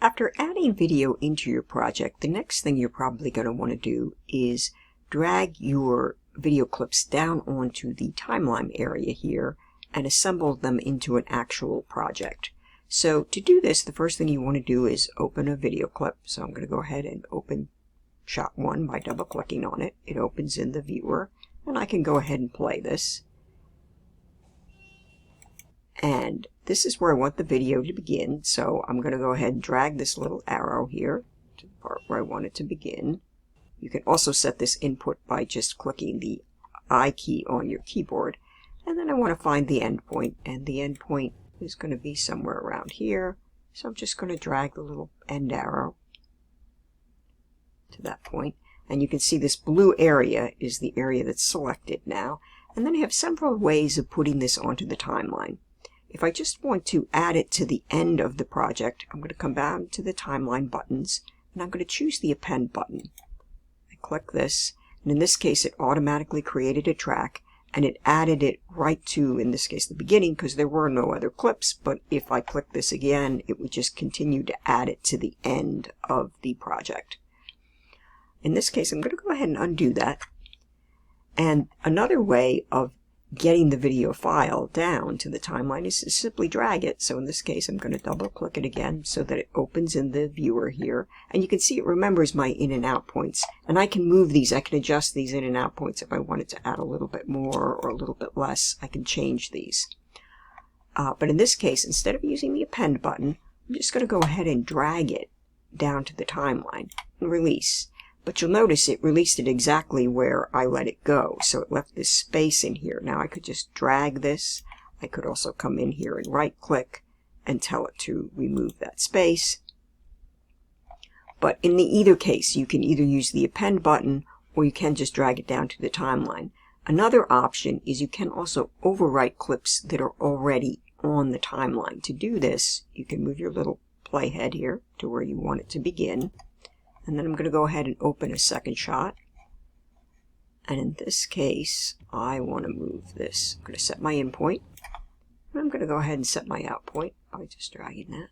After adding video into your project, the next thing you're probably going to want to do is drag your video clips down onto the timeline area here and assemble them into an actual project. So to do this, the first thing you want to do is open a video clip. So I'm going to go ahead and open shot 1 by double clicking on it. It opens in the viewer, and I can go ahead and play this. And this is where I want the video to begin, so I'm going to go ahead and drag this little arrow here to the part where I want it to begin. You can also set this input by just clicking the I key on your keyboard. And then I want to find the end point, and the end point is going to be somewhere around here. So I'm just going to drag the little end arrow to that point. And you can see this blue area is the area that's selected now. And then I have several ways of putting this onto the timeline. If I just want to add it to the end of the project, I'm going to come down to the timeline buttons, and I'm going to choose the append button. I click this, and in this case it automatically created a track, and it added it right to, in this case, the beginning, because there were no other clips, but if I click this again, it would just continue to add it to the end of the project. In this case, I'm going to go ahead and undo that. And another way of getting the video file down to the timeline is to simply drag it. So in this case, I'm going to double click it again so that it opens in the viewer here. And you can see it remembers my in and out points. And I can move these, I can adjust these in and out points if I wanted to add a little bit more or a little bit less. I can change these. But in this case, instead of using the append button, I'm just going to go ahead and drag it down to the timeline and release. But you'll notice it released it exactly where I let it go. So it left this space in here. Now I could just drag this. I could also come in here and right click and tell it to remove that space. But in either case, you can either use the append button or you can just drag it down to the timeline. Another option is you can also overwrite clips that are already on the timeline. To do this, you can move your little playhead here to where you want it to begin. And then I'm going to go ahead and open a second shot. And in this case, I want to move this. I'm going to set my in point. And I'm going to go ahead and set my out point by just dragging that.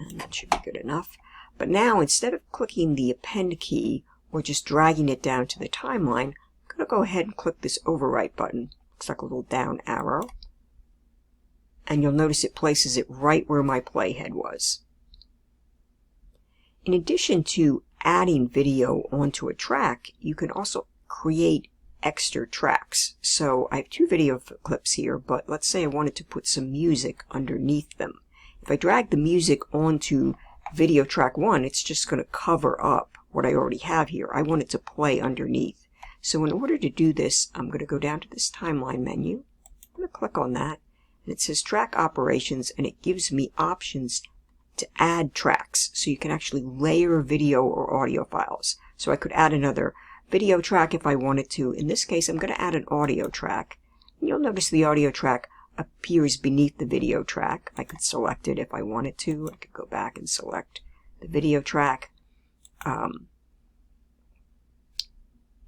And that should be good enough. But now, instead of clicking the append key or just dragging it down to the timeline, I'm going to go ahead and click this overwrite button. Looks like a little down arrow. And you'll notice it places it right where my playhead was. In addition to adding video onto a track, you can also create extra tracks. So I have 2 video clips here, but let's say I wanted to put some music underneath them. If I drag the music onto video track 1, it's just going to cover up what I already have here. I want it to play underneath. So in order to do this, I'm going to go down to this timeline menu. I'm going to click on that, and it says track operations, and it gives me options to add tracks, so you can actually layer video or audio files. So I could add another video track if I wanted to. In this case, I'm going to add an audio track. And you'll notice the audio track appears beneath the video track. I could select it if I wanted to. I could go back and select the video track.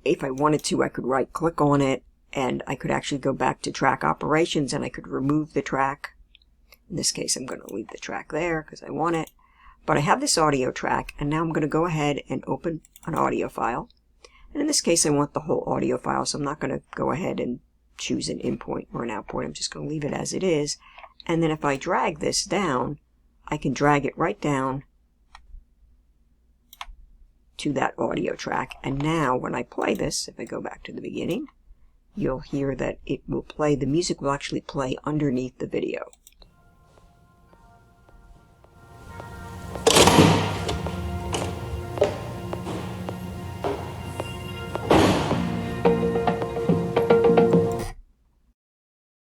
If I wanted to, I could right click on it, and I could actually go back to track operations, and I could remove the track. In this case, I'm going to leave the track there because I want it. But I have this audio track, and now I'm going to go ahead and open an audio file. And in this case, I want the whole audio file, so I'm not going to go ahead and choose an in point or an out point. I'm just going to leave it as it is. And then if I drag this down, I can drag it right down to that audio track. And now when I play this, if I go back to the beginning, you'll hear that it will play, the music will actually play underneath the video.